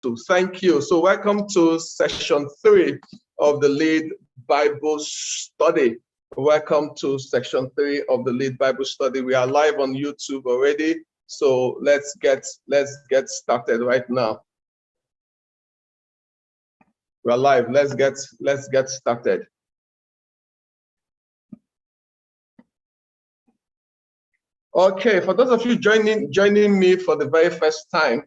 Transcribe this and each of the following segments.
YouTube. Thank you. So welcome to session 3 of the L.E.A.D Bible study. Welcome to section 3 of the L.E.A.D Bible study. We are live on YouTube already. So let's get started right now. We are live. Let's get started. Okay, for those of you joining me for the very first time,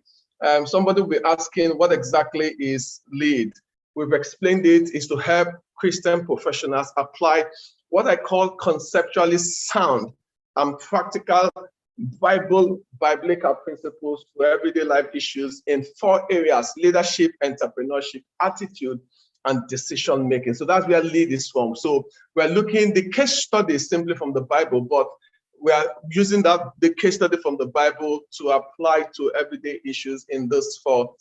somebody will be asking what exactly is L.E.A.D. We've explained it is to help Christian professionals apply what I call conceptually sound and practical biblical principles to everyday life issues in 4 areas: leadership, entrepreneurship, attitude, and decision making. So that's where L.E.A.D is from. So we're looking, the case study is simply from the Bible, but we are using the case study from the Bible to apply to everyday issues in those four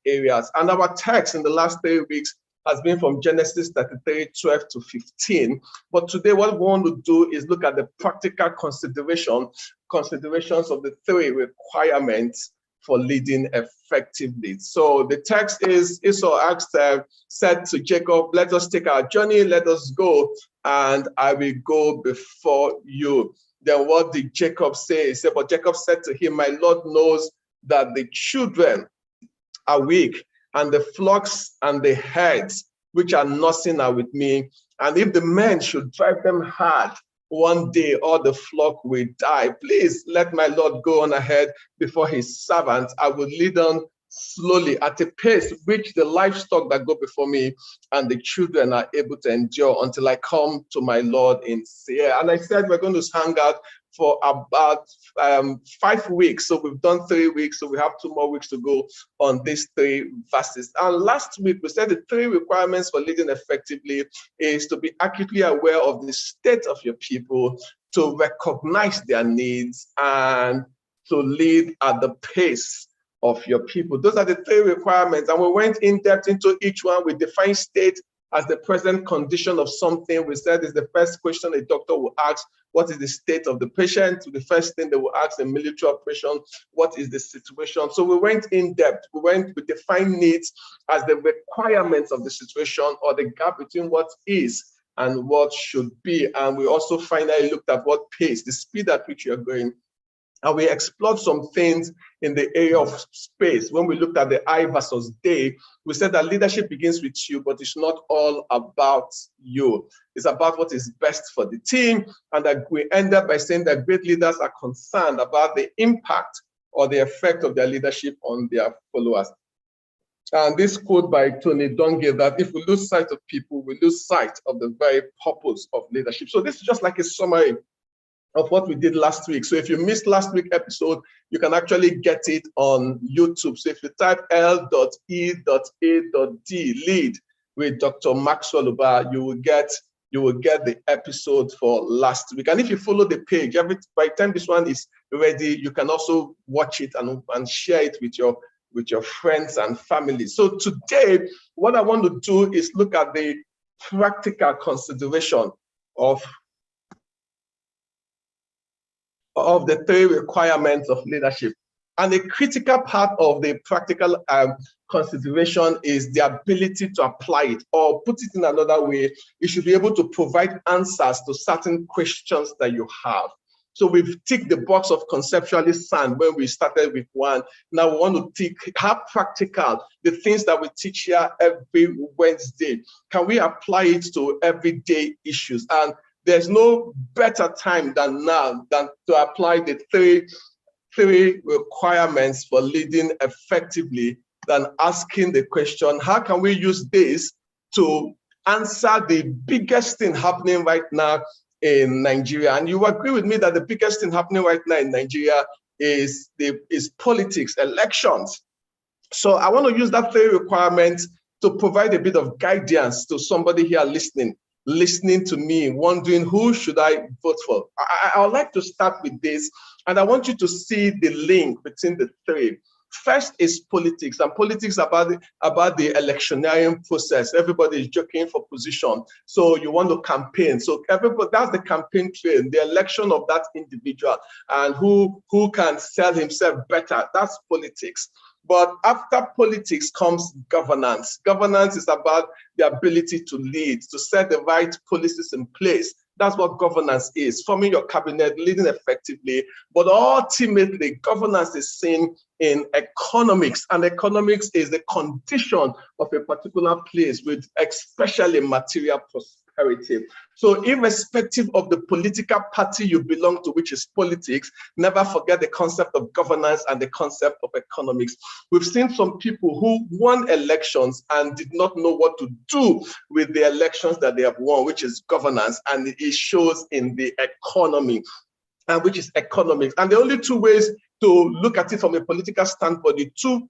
areas. And our text in the last 3 weeks has been from Genesis 33, 12 to 15. But today what we want to do is look at the practical considerations of the 3 requirements for leading effectively. So the text is, Esau said to Jacob, "Let us take our journey, let us go, and I will go before you." Then what did Jacob say? He said, "But Jacob said to him, my Lord knows that the children are weak, and the flocks and the herds which are nursing are with me. And if the men should drive them hard, one day all the flock will die. Please let my Lord go on ahead before his servant. I will lead on slowly at a pace which the livestock that go before me and the children are able to endure until I come to my Lord in Seir." And I said we're going to hang out for about 5 weeks. So we've done 3 weeks, so we have 2 more weeks to go on these 3 verses. And last week we said the 3 requirements for leading effectively is to be acutely aware of the state of your people, to recognize their needs, and to lead at the pace of your people. Those are the 3 requirements, and we went in depth into each one. We defined state as the present condition of something. We said is the first question a doctor will ask: what is the state of the patient? The first thing they will ask in military operation: what is the situation? So we went in depth. We defined needs as the requirements of the situation, or the gap between what is and what should be. And we also finally looked at what pace, the speed at which you're going. And we explored some things in the area of space. When we looked at the I versus they, we said that leadership begins with you, but it's not all about you. It's about what is best for the team. And that we end up by saying that great leaders are concerned about the impact or the effect of their leadership on their followers. And this quote by Tony Dungy, that if we lose sight of people, we lose sight of the very purpose of leadership. So this is just like a summary of what we did last week. So if you missed last week's episode, you can actually get it on YouTube. So if you type L.E.A.D L.E.A.D with Dr. Maxwell Uba, you will get the episode for last week. And if you follow the page, by the time this one is ready, you can also watch it and share it with your friends and family. So today, what I want to do is look at the practical consideration of the 3 requirements of leadership. And a critical part of the practical consideration is the ability to apply it, or put it in another way, you should be able to provide answers to certain questions that you have. So we've ticked the box of conceptually sound when we started with 1. Now we want to tick how practical the things that we teach here every Wednesday. Can we apply it to everyday issues? And there's no better time than now than to apply the 3 requirements for leading effectively than asking the question, how can we use this to answer the biggest thing happening right now in Nigeria? And you agree with me that the biggest thing happening right now in Nigeria is politics, elections. So I want to use that 3 requirements to provide a bit of guidance to somebody here listening to me, wondering who should I vote for. I would like to start with this, and I want you to see the link between the 3. First is politics, and politics about the electioneering process. Everybody is joking for position, so you want to campaign. So everybody, that's the campaign trail, the election of that individual, and who can sell himself better. That's politics. But after politics comes governance. Governance is about the ability to lead, to set the right policies in place. That's what governance is, forming your cabinet, leading effectively. But ultimately, governance is seen in economics, and economics is the condition of a particular place with especially material prosperity. So irrespective of the political party you belong to, which is politics, never forget the concept of governance and the concept of economics. We've seen some people who won elections and did not know what to do with the elections that they have won, which is governance, and it shows in the economy, which is economics. And the only two ways to look at it from a political standpoint, the two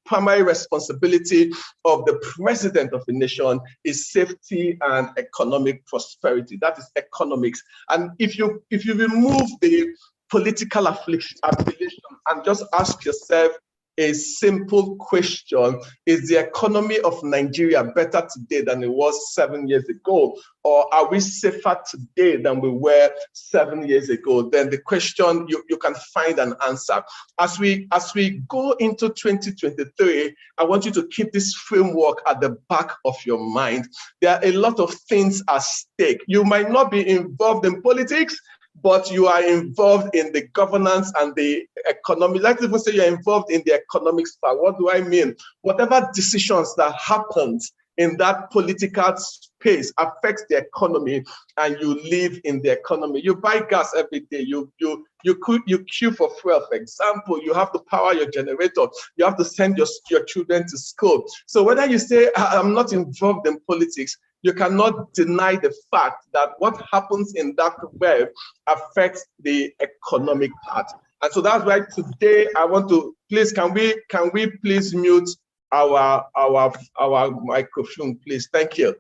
primary responsibility of the president of a nation is safety and economic prosperity. That is economics. And if you remove the political affiliation and just ask yourself a simple question: is the economy of Nigeria better today than it was 7 years ago? Or are we safer today than we were 7 years ago? Then the question, you can find an answer. As we go into 2023, I want you to keep this framework at the back of your mind. There are a lot of things at stake. You might not be involved in politics, but you are involved in the governance and the economy. Let's even say you're involved in the economics part. What do I mean? Whatever decisions that happens in that political space affects the economy, and you live in the economy. You buy gas every day. You queue for fuel, for example. You have to power your generator. You have to send your children to school. So whether you say, I'm not involved in politics, you cannot deny the fact that what happens in that web affects the economic part. And so that's why today I want to please, can we please mute our microphone, please? Thank you.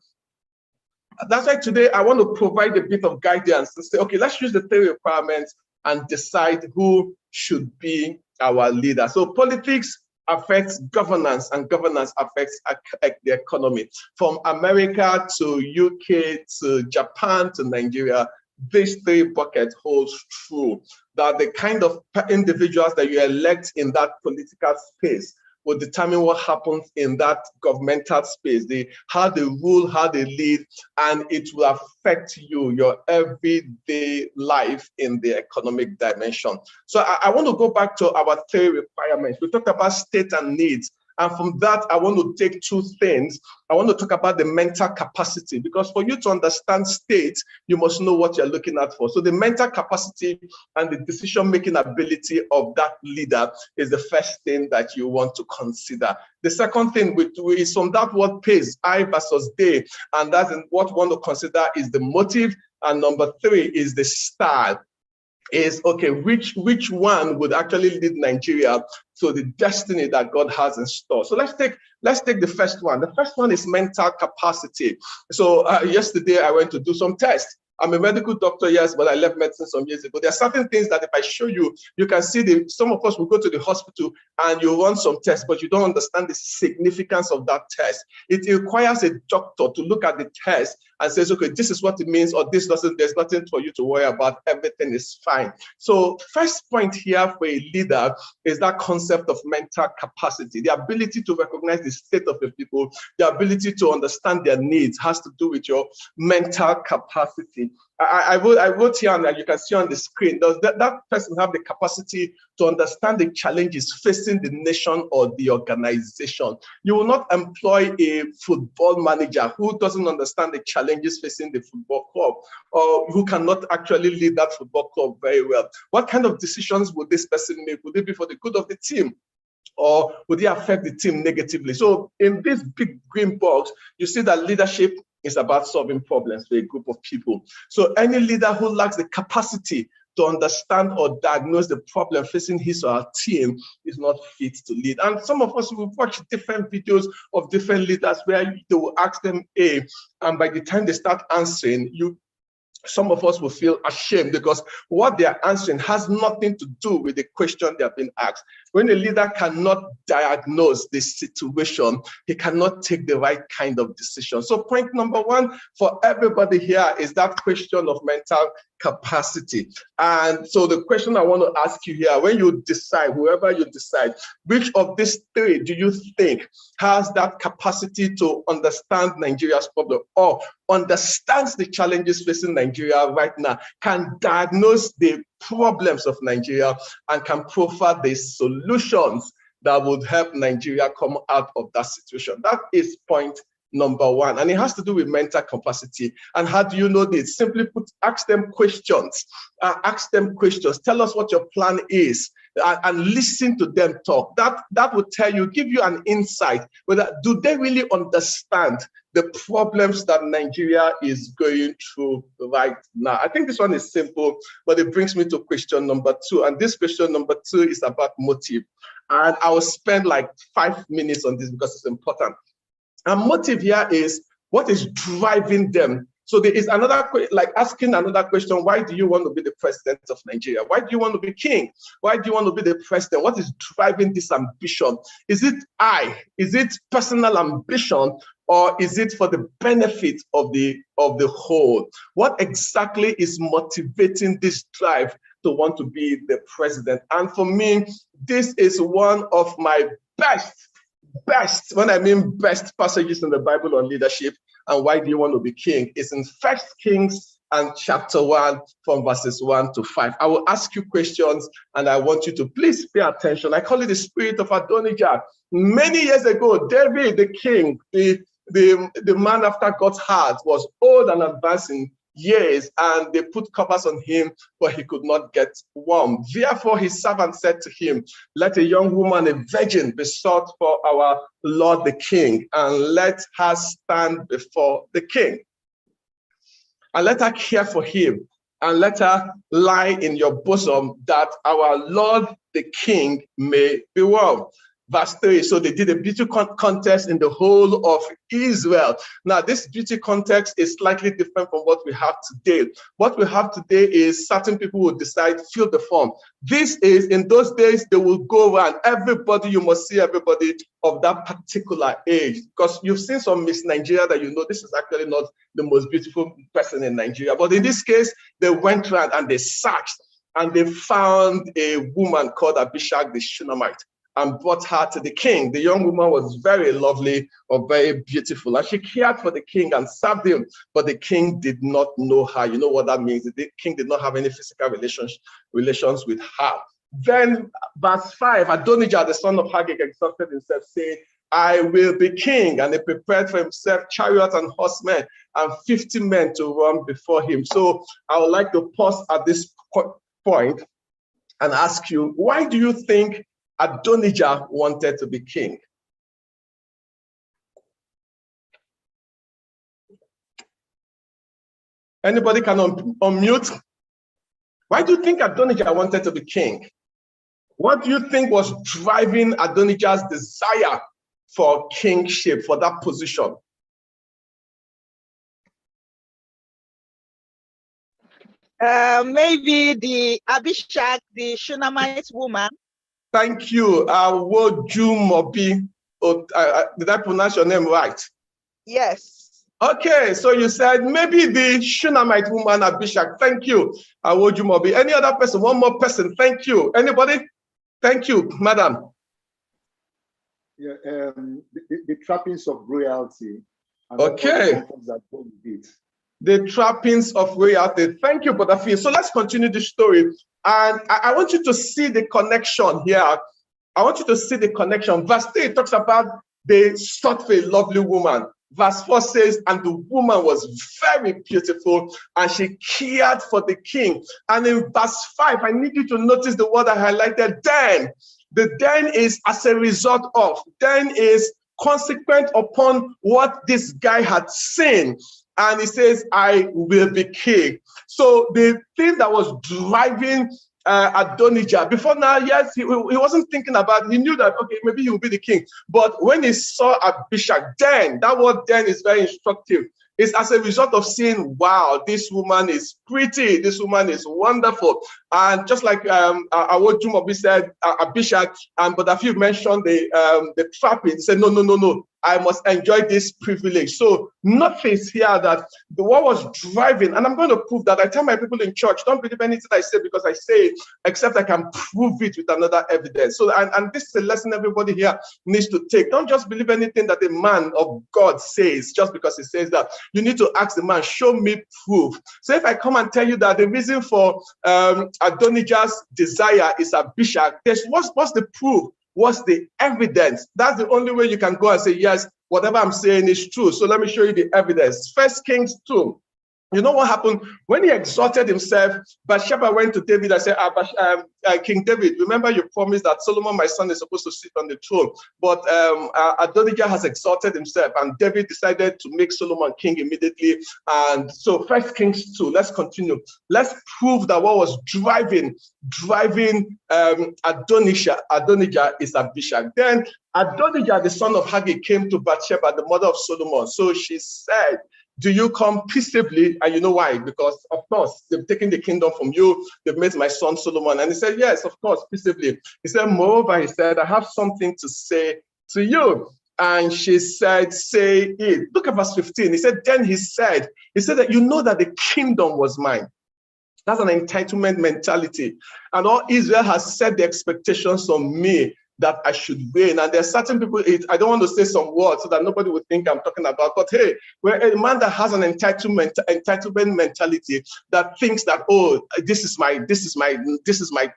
That's why today I want to provide a bit of guidance and say, okay, let's use the 3 requirements and decide who should be our leader. So politics affects governance, and governance affects the economy. From America to UK to Japan to Nigeria, these 3 buckets holds true, that the kind of individuals that you elect in that political space will determine what happens in that governmental space, how they rule, how they lead, and it will affect you, your everyday life in the economic dimension. So I want to go back to our 3 requirements. We talked about state and needs. And from that, I want to take 2 things. I want to talk about the mental capacity, because for you to understand state, you must know what you're looking at for. So the mental capacity and the decision-making ability of that leader is the first thing that you want to consider. The second thing is from that word pays, I versus they, and that's what we want to consider is the motive. And number 3 is the style. Is okay, which one would actually lead Nigeria to the destiny that God has in store? So let's take the first one. The first one is mental capacity. So yesterday I went to do some tests. I'm a medical doctor, yes, but I left medicine some years ago. There are certain things that if I show you, you can see some of us will go to the hospital and you run some tests, but you don't understand the significance of that test. It requires a doctor to look at the test and says, okay, this is what it means, or this doesn't, there's nothing for you to worry about, everything is fine. So first point here for a leader is that concept of mental capacity, the ability to recognize the state of the people, the ability to understand their needs has to do with your mental capacity. I wrote here, and you can see on the screen, does that person have the capacity to understand the challenges facing the nation or the organization? You will not employ a football manager who doesn't understand the challenges facing the football club, or who cannot actually lead that football club very well. What kind of decisions would this person make? Would it be for the good of the team, or would it affect the team negatively? So in this big green box, you see that leadership is about solving problems for a group of people. So any leader who lacks the capacity to understand or diagnose the problem facing his or her team is not fit to lead. And some of us will watch different videos of different leaders where they will ask them A, and by the time they start answering, some of us will feel ashamed because what they are answering has nothing to do with the question they have been asked. When a leader cannot diagnose the situation, he cannot take the right kind of decision. So point number one for everybody here is that question of mental capacity. And so the question I want to ask you here, when you decide, whoever you decide, which of these three do you think has that capacity to understand Nigeria's problem or understands the challenges facing Nigeria right now, can diagnose the problems of Nigeria, and can profile the solutions that would help Nigeria come out of that situation? That is point number one, and it has to do with mental capacity. And how do you know this? Simply put, ask them questions. Ask them questions. Tell us what your plan is, and listen to them talk. That will tell you, give you an insight whether do they really understand the problems that Nigeria is going through right now. I think this one is simple, but it brings me to question number two. And this question number two is about motive. And I will spend like 5 minutes on this because it's important. And motive here is what is driving them. So there is another, like asking another question, why do you want to be the president of Nigeria? Why do you want to be king? Why do you want to be the president? What is driving this ambition? Is it Is it personal ambition, or is it for the benefit of the whole? What exactly is motivating this drive to want to be the president? And for me, this is one of my best, when I mean best passages in the Bible on leadership and why do you want to be king, is in 1 Kings and chapter 1 from verses 1 to 5. I will ask you questions and I want you to please pay attention. I call it the spirit of Adonijah. Many years ago, David, the king, the man after God's heart, was old and advancing years, and they put covers on him, but he could not get warm. Therefore, his servant said to him, let a young woman, a virgin, be sought for our Lord the king, and let her stand before the king. And let her care for him, and let her lie in your bosom, that our Lord the king may be warm. Verse 3, so they did a beauty contest in the whole of Israel. Now, this beauty contest is slightly different from what we have today. What we have today is certain people will decide, fill the form. This is, in those days, they will go around. Everybody, you must see everybody of that particular age. Because you've seen some Miss Nigeria that you know this is actually not the most beautiful person in Nigeria. But in this case, they went around and they searched, and they found a woman called Abishag the Shunammite, and brought her to the king. The young woman was very lovely or very beautiful, and she cared for the king and served him, but the king did not know her. You know what that means? The king did not have any physical relations with her. Then verse 5, Adonijah, the son of Haggith, exalted himself, saying, I will be king. And he prepared for himself chariots and horsemen and 50 men to run before him. So I would like to pause at this point and ask you, why do you think Adonijah wanted to be king? Anybody can unmute? Why do you think Adonijah wanted to be king? What do you think was driving Adonijah's desire for kingship, for that position? Maybe the Abishag, the Shunammite woman. Thank you. Wojumobi. Did I pronounce your name right? Yes. Okay, so you said maybe the Shunammite woman Abishag. Thank you. Wojumobi. Any other person? One more person. Thank you. Anybody? Thank you, madam. Yeah, the trappings of royalty. And okay. The trappings of royalty. Thank you, Brother Fee. So let's continue the story. And I want you to see the connection here. I want you to see the connection. Verse 3 talks about they sought for a lovely woman. Verse 4 says, and the woman was very beautiful, and she cared for the king. And in verse 5, I need you to notice the word I highlighted, then. The then is as a result of. Then is consequent upon what this guy had seen. And he says, I will be king. So the thing that was driving Adonijah, before now, yes, he wasn't thinking about, he knew that, okay, maybe he will be the king. But when he saw Abishag, then, that word then is very instructive. It's as a result of seeing, wow, this woman is pretty, this woman is wonderful. And just like our Jumobi said, Abishag, but a few mentioned the trapping. He said, no. I must enjoy this privilege. So nothing's here that what was driving, and I'm going to prove that. I tell my people in church, don't believe anything I say because I say it, except I can prove it with another evidence. So, and this is a lesson everybody here needs to take. Don't just believe anything that a man of God says just because he says that. You need to ask the man, show me proof. So if I come and tell you that the reason for Adonijah's desire is Abishag, what's the proof? What's the evidence? That's the only way you can go and say, yes, whatever I'm saying is true. So let me show you the evidence. 1 Kings 2. You know what happened? When he exalted himself, Bathsheba went to David and said, King David, remember you promised that Solomon, my son, is supposed to sit on the throne. But Adonijah has exalted himself, and David decided to make Solomon king immediately. And so 1 Kings 2, let's continue. Let's prove that what was driving Adonijah is Abishag. Then Adonijah, the son of Haggai, came to Bathsheba, the mother of Solomon. So she said, do you come peaceably? And you know why? Because, of course, they've taken the kingdom from you. They've made my son Solomon. And he said, yes, of course, peaceably. He said, moreover, he said, I have something to say to you. And she said, say it. Look at verse 15. He said, then he said that you know that the kingdom was mine. That's an entitlement mentality. And all Israel has set the expectations on me that I should reign. And there are certain people, I don't want to say some words so that nobody would think I'm talking about, but hey, we're a man that has an entitlement mentality that thinks that, oh, this is my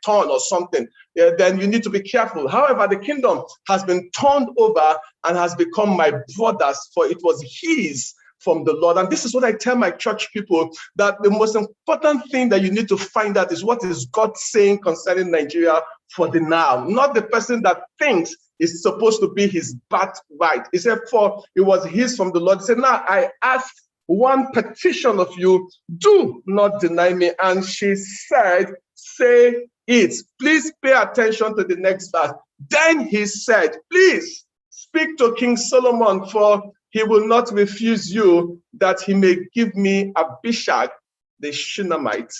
turn or something, then you need to be careful. However, the kingdom has been turned over and has become my brother's, for it was his from the Lord. And this is what I tell my church people, that the most important thing that you need to find out is what is God saying concerning Nigeria for the now, not the person that thinks it's supposed to be his birthright. He said, for it was his from the Lord. He said, now I ask one petition of you, do not deny me. And she said, say it. Please pay attention to the next verse. Then he said, please speak to King Solomon, for he will not refuse you, that he may give me Abishag, the Shunammite,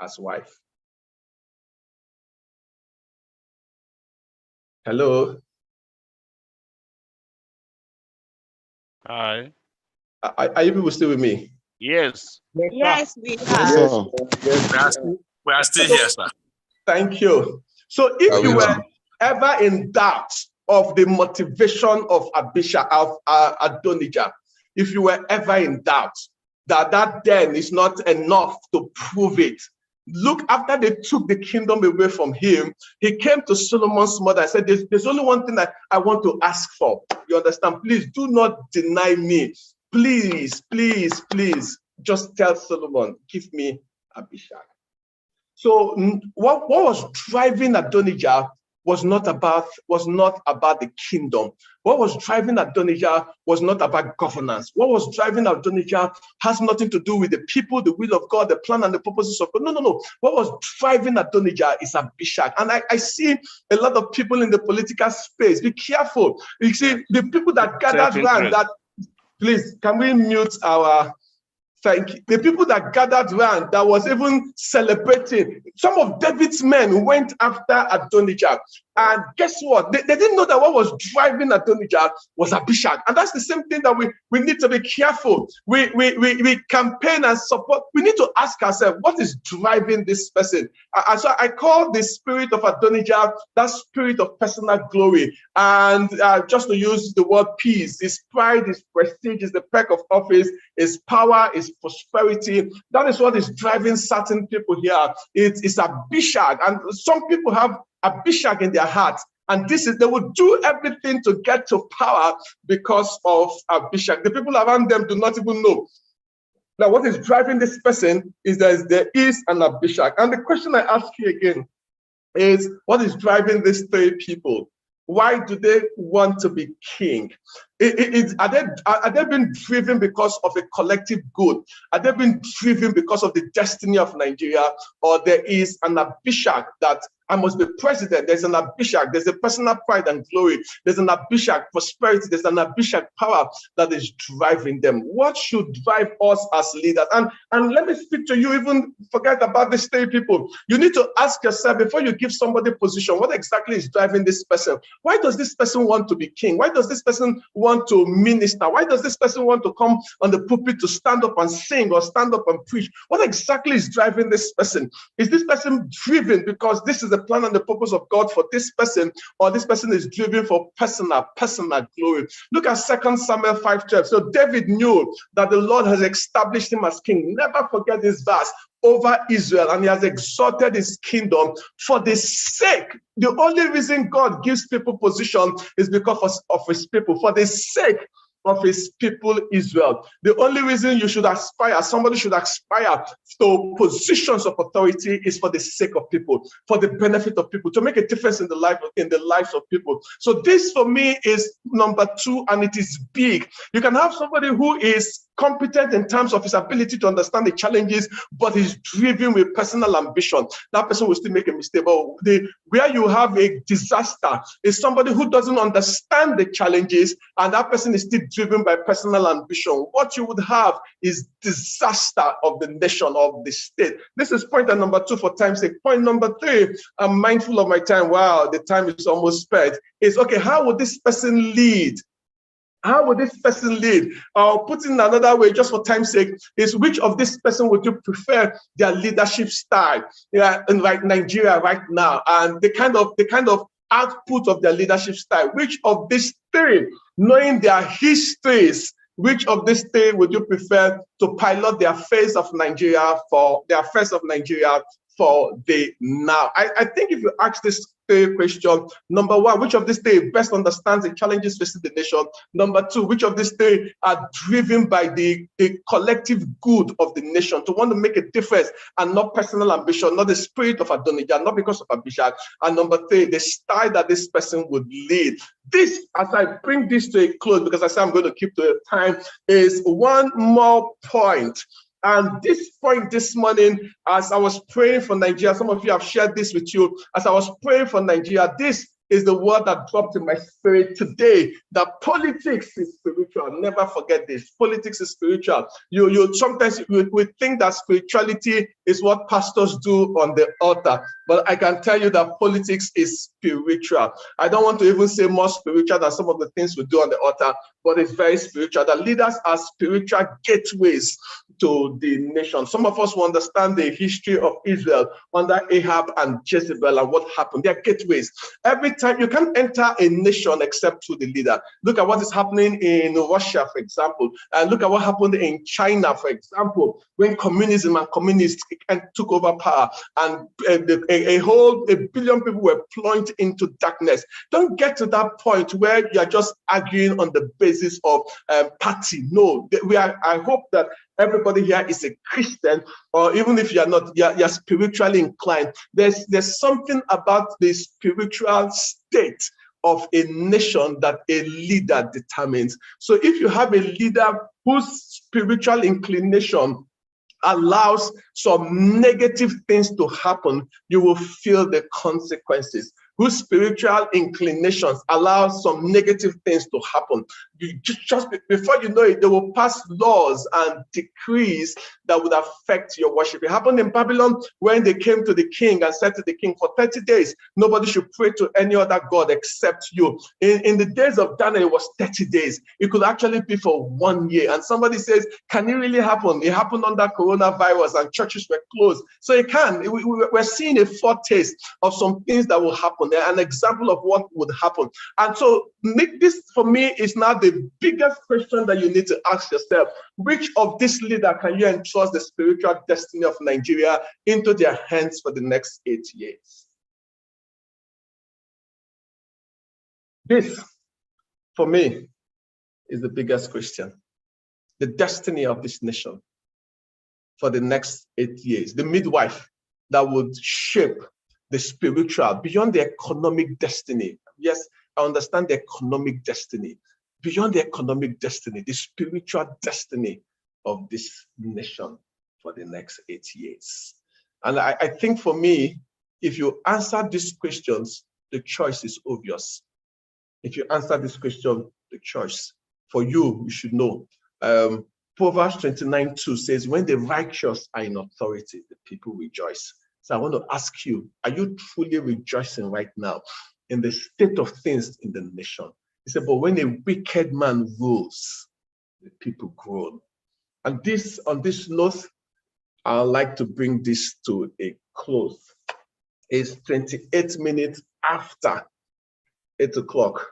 as wife. Hello? Hi. Are you people still with me? Yes. Yes, we Yes, are. yes. We are still here, sir. Thank you. So if you were ever in doubt of the motivation of Adonijah, if you were ever in doubt that then is not enough to prove it, look, after they took the kingdom away from him, he came to Solomon's mother and said, there's only one thing that I want to ask for. You understand? Please do not deny me. Please, please, please, just tell Solomon, give me Abishag. So what was driving Adonijah was not about the kingdom. What was driving Adonijah was not about governance. What was driving Adonijah has nothing to do with the people, the will of God, the plan and the purposes of God. No. What was driving Adonijah is Abishag. And I see a lot of people in the political space. Be careful. You see, the people that gathered around that, please, can we mute our... Thank you. The people that gathered around that was even celebrating, some of David's men went after Adonijah. And guess what? They didn't know that what was driving Adonijah was Abishag. And that's the same thing that we need to be careful. We campaign and support. We need to ask ourselves, what is driving this person? So I call the spirit of Adonijah that spirit of personal glory. And just to use the word peace, his pride, his prestige, his the perk of office, his power, his prosperity. That is what is driving certain people here. It's Abishag. And some people have Abishag in their hearts, and they will do everything to get to power because of Abishag. The people around them do not even know. Now, what is driving this person is that there is an Abishag. And the question I ask you again is, what is driving these three people? Why do they want to be king? Are they being driven because of a collective good? Are they being driven because of the destiny of Nigeria? Or there is an Abishak that I must be president? There's an Abishak, there's a personal pride and glory. There's an Abishak prosperity. There's an Abishak power that is driving them. What should drive us as leaders? And let me speak to you, even forget about the state people. You need to ask yourself before you give somebody a position, what exactly is driving this person? Why does this person want to be king? Why does this person want to minister? Why does this person want to come on the pulpit to stand up and sing or stand up and preach? What exactly is driving this person? Is this person driven because this is the plan and the purpose of God for this person, or this person is driven for personal glory? Look at 2 Samuel 5:12. So David knew that the Lord has established him as king. Never forget this verse, over Israel, and he has exalted his kingdom for the sake. The only reason God gives people position is because of his people, for the sake of his people Israel. The only reason you should aspire, somebody should aspire to positions of authority, is for the sake of people, for the benefit of people, to make a difference in the lives of people. So this for me is number 2, and it is big. You can have somebody who is competent in terms of his ability to understand the challenges, but he's driven with personal ambition. That person will still make a mistake. But where you have a disaster is somebody who doesn't understand the challenges, and that person is still driven by personal ambition. What you would have is disaster of the nation, of the state. This is point number 2 for time's sake. Point number 3, I'm mindful of my time. Wow, the time is almost spent. Is okay, how would this person lead? How would this person lead? Or put in another way, just for time's sake, is which of this person would you prefer their leadership style? Yeah, in like Nigeria right now, and the kind of output of their leadership style. Which of these 3, knowing their histories, which of these 3 would you prefer to pilot the affairs of Nigeria for the now? I think if you ask this question, number 1, which of these 3 best understands the challenges facing the nation? Number 2, which of these 3 are driven by the collective good of the nation, to want to make a difference and not personal ambition, not the spirit of Adonijah, not because of Abishag? And number 3, the style that this person would lead. This, as I bring this to a close, because I say I'm going to keep to the time, is one more point. And this point this morning, as I was praying for Nigeria, some of you have shared this with you. As I was praying for Nigeria, this is the word that dropped in my spirit today, that politics is spiritual. Never forget this. Politics is spiritual. You sometimes we think that spirituality is what pastors do on the altar, but I can tell you that politics is spiritual. I don't want to even say more spiritual than some of the things we do on the altar, but it's very spiritual. The leaders are spiritual gateways to the nation. Some of us will understand the history of Israel under Ahab and Jezebel and what happened. They are gateways. Every time you can't enter a nation except through the leader. Look at what is happening in Russia, for example, and look at what happened in China, for example, when communism and communists took over power, and a billion people were plunged into darkness. Don't get to that point where you are just arguing on the basis of party. No, I hope that everybody here is a Christian, or even if you're not, you're spiritually inclined. There's something about the spiritual state of a nation that a leader determines. So if you have a leader whose spiritual inclination allows some negative things to happen, you will feel the consequences. Whose spiritual inclinations allow some negative things to happen, you just before you know it, they will pass laws and decrees that would affect your worship. It happened in Babylon when they came to the king and said to the king, for 30 days, nobody should pray to any other god except you. In the days of Daniel, it was 30 days. It could actually be for 1 year. And somebody says, can it really happen? It happened under coronavirus and churches were closed. So it can. We're seeing a foretaste of some things that will happen. An example of what would happen. And so this for me is now the biggest question that you need to ask yourself. Which of this leader can you entrust the spiritual destiny of Nigeria into their hands for the next 8 years? This, for me, is the biggest question. The destiny of this nation for the next 8 years. The midwife that would shape the spiritual, beyond the economic destiny. Yes, I understand the economic destiny, beyond the economic destiny, the spiritual destiny of this nation for the next 8 years. And I think for me, if you answer these questions, the choice is obvious. If you answer this question, the choice for you, you should know. Proverbs 29:2 says, when the righteous are in authority, the people rejoice. So I want to ask you, are you truly rejoicing right now in the state of things in the nation? He said, but when a wicked man rules, the people groan. And this, on this note, I'd like to bring this to a close. It's 28 minutes after 8 o'clock.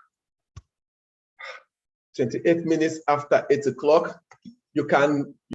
28 minutes after 8 o'clock. You can